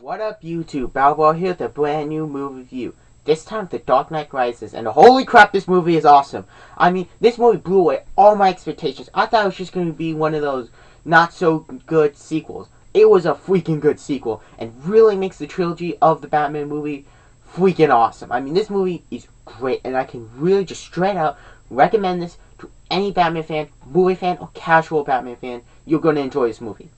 What up, YouTube? Balboa here with a brand new movie review. This time, The Dark Knight Rises, and holy crap, this movie is awesome. I mean, this movie blew away all my expectations. I thought it was just going to be one of those not-so-good sequels. It was a freaking good sequel, and really makes the trilogy of the Batman movie freaking awesome. I mean, this movie is great, and I can really just straight out recommend this to any Batman fan, movie fan, or casual Batman fan. You're going to enjoy this movie.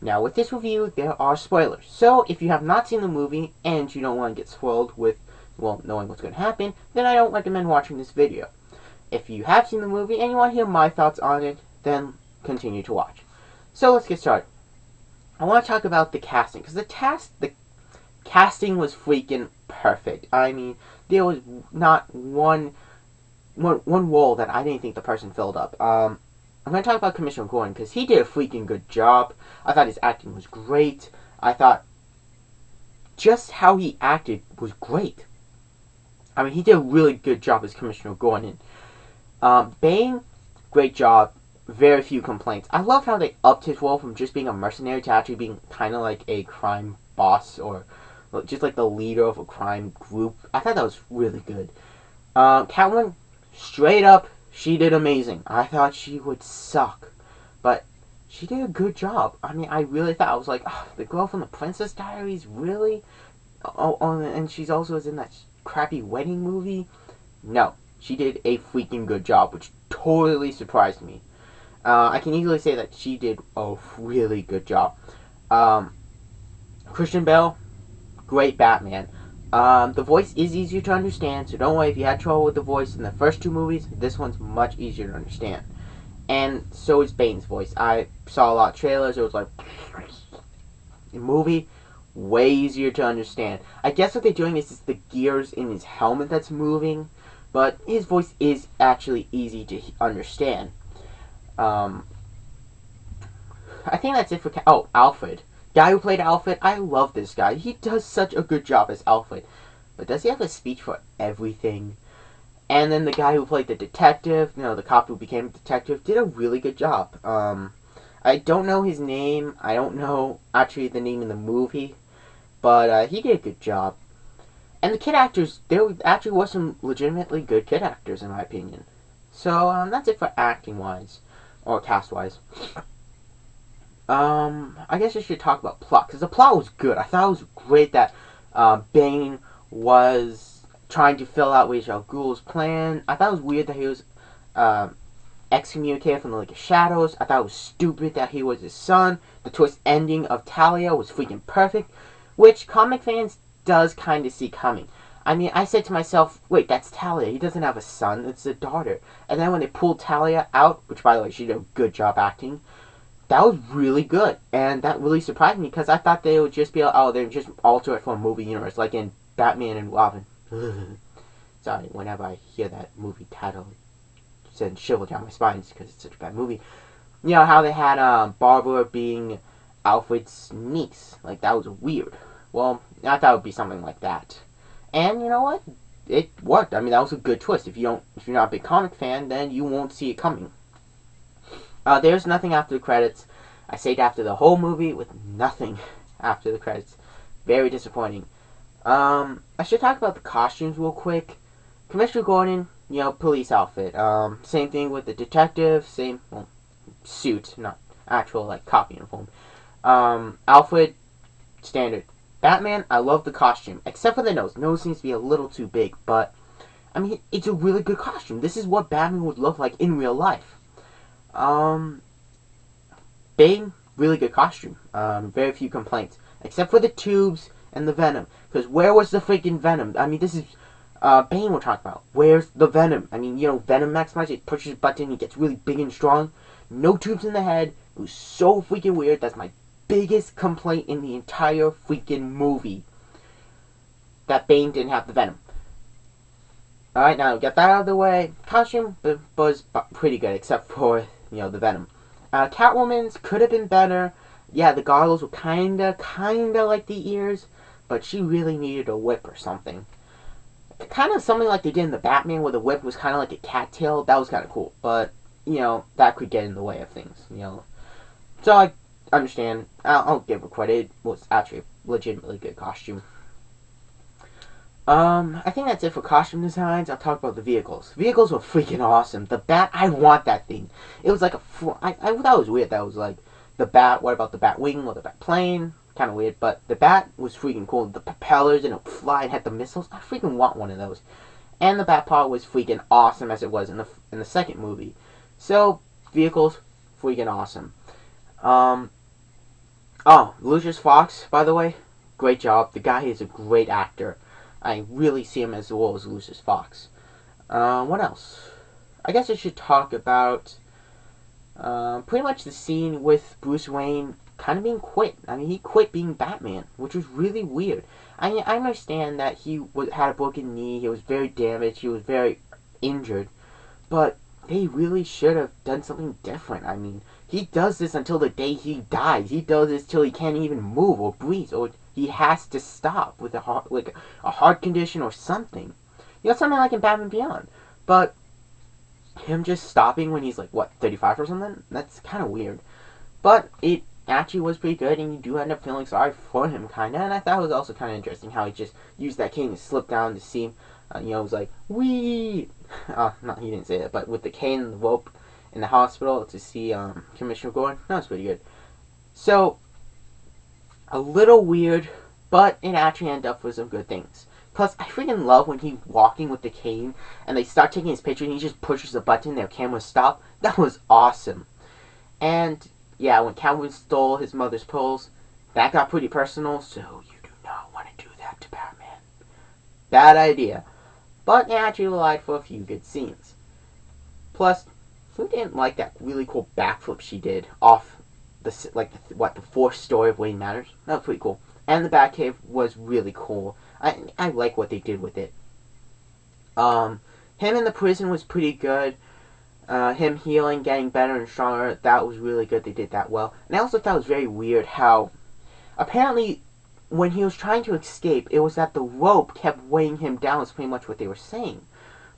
Now, with this review, there are spoilers. So, if you have not seen the movie and you don't want to get spoiled with, well, knowing what's going to happen, then I don't recommend watching this video. If you have seen the movie and you want to hear my thoughts on it, then continue to watch. So, let's get started. I want to talk about the casting, because the casting was freaking perfect. I mean, there was not one role that I didn't think the person filled up. I'm going to talk about Commissioner Gordon because he did a freaking good job. I thought his acting was great. I thought just how he acted was great. I mean, he did a really good job as Commissioner Gordon. Bane, great job. Very few complaints. I love how they upped his role from just being a mercenary to actually being kind of like a crime boss or just like the leader of a crime group. I thought that was really good. Catwoman, straight up, she did amazing. I thought she would suck, but she did a good job. I mean, I really thought, I was like, oh, the girl from the Princess Diaries, really? Oh, and she's also in that crappy wedding movie? No, she did a freaking good job, which totally surprised me. I can easily say that she did a really good job. Christian Bale, great Batman. The voice is easier to understand, so don't worry if you had trouble with the voice in the first two movies. This one's much easier to understand. And so is Bane's voice. I saw a lot of trailers. It was like, movie, way easier to understand. I guess what they're doing is the gears in his helmet that's moving, but his voice is actually easy to understand. I think that's it for... Oh, Alfred. Guy who played Alfred, I love this guy. He does such a good job as Alfred. But does he have a speech for everything? And then the guy who played the detective, the cop who became a detective, did a really good job. I don't know his name. I don't know, actually, the name in the movie. But he did a good job. And the kid actors, there actually was some legitimately good kid actors, in my opinion. So, that's it for acting-wise. Or cast-wise. I guess I should talk about plot, because the plot was good. I thought it was great that Bane was trying to fill out Ra's al Ghul's plan. I thought it was weird that he was excommunicated from the League of Shadows. I thought it was stupid that he was his son. The twist ending of Talia was freaking perfect, which comic fans does kind of see coming. I mean, I said to myself, wait, that's Talia. He doesn't have a son. It's a daughter. And then when they pulled Talia out, which, by the way, she did a good job acting, that was really good, and that really surprised me, because I thought they would just be, oh, they're just alter it for a movie universe, like in Batman and Robin. Sorry, whenever I hear that movie title, it sends shiver down my spine, because it's such a bad movie. You know, how they had Barbara being Alfred's niece. Like, that was weird. Well, I thought it would be something like that. And, you know what? It worked. I mean, that was a good twist. If you're not a big comic fan, then you won't see it coming. There's nothing after the credits. I stayed after the whole movie with nothing after the credits. Very disappointing. I should talk about the costumes real quick. Commissioner Gordon, police outfit. Same thing with the detective. Same, suit, not actual, cop uniform. Alfred, standard. Batman, I love the costume. Except for the nose. Nose seems to be a little too big, but, I mean, it's a really good costume. This is what Batman would look like in real life. Bane, really good costume. Very few complaints. Except for the tubes and the venom. Because where was the freaking venom? I mean, this is, Bane we're talking about. Where's the venom? I mean, Venom maximizer, it pushes a button, he gets really big and strong. No tubes in the head. It was so freaking weird. That's my biggest complaint in the entire freaking movie. That Bane didn't have the venom. Alright, now get that out of the way. Costume was pretty good, except for, the venom. Catwoman's could have been better. Yeah, the goggles were kinda like the ears, but she really needed a whip or something. Kind of something like they did in the Batman, where the whip was kind of like a cattail. That was kind of cool, but, that could get in the way of things, So I understand. I'll give her credit. It was actually a legitimately good costume. I think that's it for costume designs. I'll talk about the vehicles. Vehicles were freaking awesome. The Bat, I want that thing. It was like I thought it was weird. That was like the Bat. What about the Bat wing or the Bat plane? Kind of weird, but the Bat was freaking cool. The propellers and it would fly and had the missiles. I freaking want one of those. And the Bat part was freaking awesome as it was in the second movie. So vehicles, freaking awesome. Um, oh, Lucius Fox, by the way, great job. The guy is a great actor. I really see him as well as Lucius Fox. What else? I guess I should talk about pretty much the scene with Bruce Wayne kind of being quit. I mean, he quit being Batman, which was really weird. I mean, I understand that he had a broken knee, he was very damaged, he was very injured, but they really should have done something different. I mean, he does this until the day he dies. He does this till he can't even move or breathe, or he has to stop with a heart condition or something. You know, something like in Batman Beyond. But him just stopping when he's like, what, 35 or something? That's kind of weird. But it actually was pretty good, and you do end up feeling sorry for him, kind of. And I thought it was also kind of interesting how he just used that cane to slip down to see, it was like, wee! No, he didn't say that, but with the cane and the rope in the hospital to see Commissioner Gordon, that was pretty good. So, a little weird, but it actually ended up with some good things. Plus, I freaking love when he's walking with the cane and they start taking his picture and he just pushes a button, their camera stop. That was awesome. And yeah, when Catwoman stole his mother's pearls, that got pretty personal, so you do not want to do that to Batman. Bad idea. But it actually relied for a few good scenes. Plus, who didn't like that really cool backflip she did off the fourth story of Wayne Manor? That was pretty cool. And the Batcave was really cool. I like what they did with it. Him in the prison was pretty good. Him healing, getting better and stronger, that was really good. They did that well. And I also thought it was very weird how apparently when he was trying to escape, it was that the rope kept weighing him down. That's pretty much what they were saying.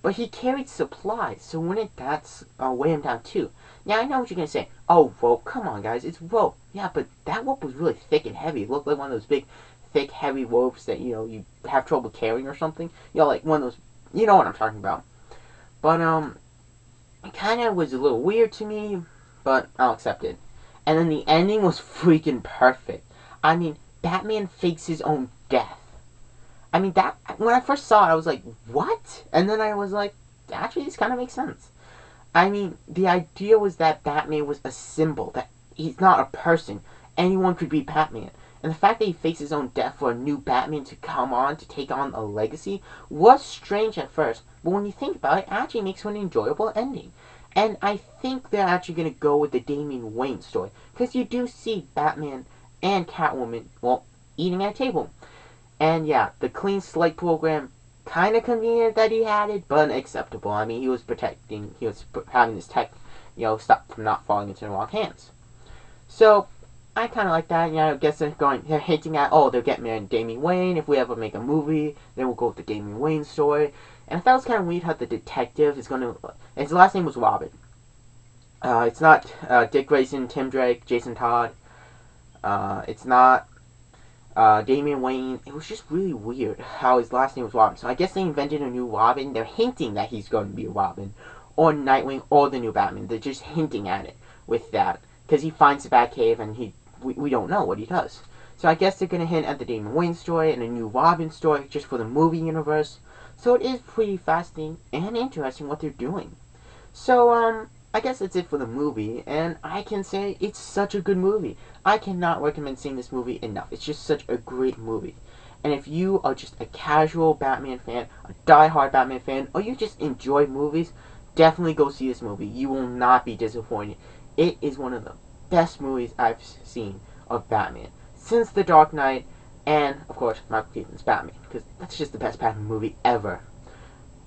But he carried supplies, so wouldn't that weigh him down too? Now, I know what you're going to say. Oh, rope, come on, guys, it's rope. Yeah, but that rope was really thick and heavy. It looked like one of those big, thick, heavy ropes that, you have trouble carrying or something. Like one of those, you know what I'm talking about. But, it kind of was a little weird to me, but I'll accept it. And then the ending was freaking perfect. I mean, Batman fakes his own death. I mean, that when I first saw it, I was like, what? And then I was like, actually, this kind of makes sense. I mean, the idea was that Batman was a symbol, that he's not a person. Anyone could be Batman. And the fact that he fakes his own death for a new Batman to come on, to take on a legacy, was strange at first. But when you think about it, it actually makes for an enjoyable ending. And I think they're actually going to go with the Damian Wayne story. Because you do see Batman and Catwoman, well, eating at a table. And yeah, the clean slate program, kind of convenient that he had it, but acceptable. I mean, he was having his tech, stop from not falling into the wrong hands. So, I kind of like that. I guess they're hinting at, they're getting married to Damian Wayne. If we ever make a movie, then we'll go with the Damian Wayne story. And I thought it was kind of weird how the detective is going to, his last name was Robin. It's not Dick Grayson, Tim Drake, Jason Todd. It's not Damian Wayne. It was just really weird how his last name was Robin. So I guess they invented a new Robin. They're hinting that he's going to be a Robin, or Nightwing, or the new Batman. They're just hinting at it with that, because he finds the Batcave and we don't know what he does. So I guess they're going to hint at the Damian Wayne story and a new Robin story just for the movie universe. So it is pretty fascinating and interesting what they're doing. So I guess that's it for the movie, and I can say it's such a good movie. I cannot recommend seeing this movie enough. It's just such a great movie. And if you are just a casual Batman fan, a die-hard Batman fan, or you just enjoy movies, definitely go see this movie. You will not be disappointed. It is one of the best movies I've seen of Batman since The Dark Knight, and, of course, Michael Keaton's Batman, because that's just the best Batman movie ever.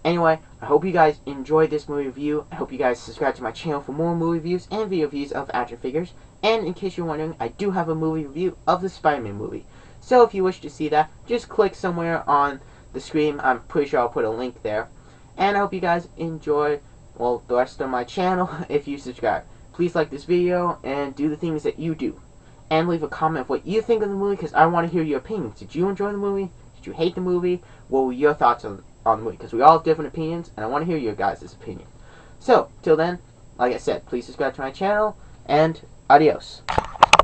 Anyway, I hope you guys enjoyed this movie review. I hope you guys subscribe to my channel for more movie reviews and video reviews of action figures. And in case you're wondering, I do have a movie review of the Spider-Man movie. So if you wish to see that, just click somewhere on the screen. I'm pretty sure I'll put a link there. And I hope you guys enjoy, well, the rest of my channel if you subscribe. Please like this video and do the things that you do. and leave a comment of what you think of the movie, because I want to hear your opinions. Did you enjoy the movie? Did you hate the movie? What were your thoughts on the movie? Because we all have different opinions, and I want to hear your guys' opinion. So, till then, like I said, please subscribe to my channel, and adios.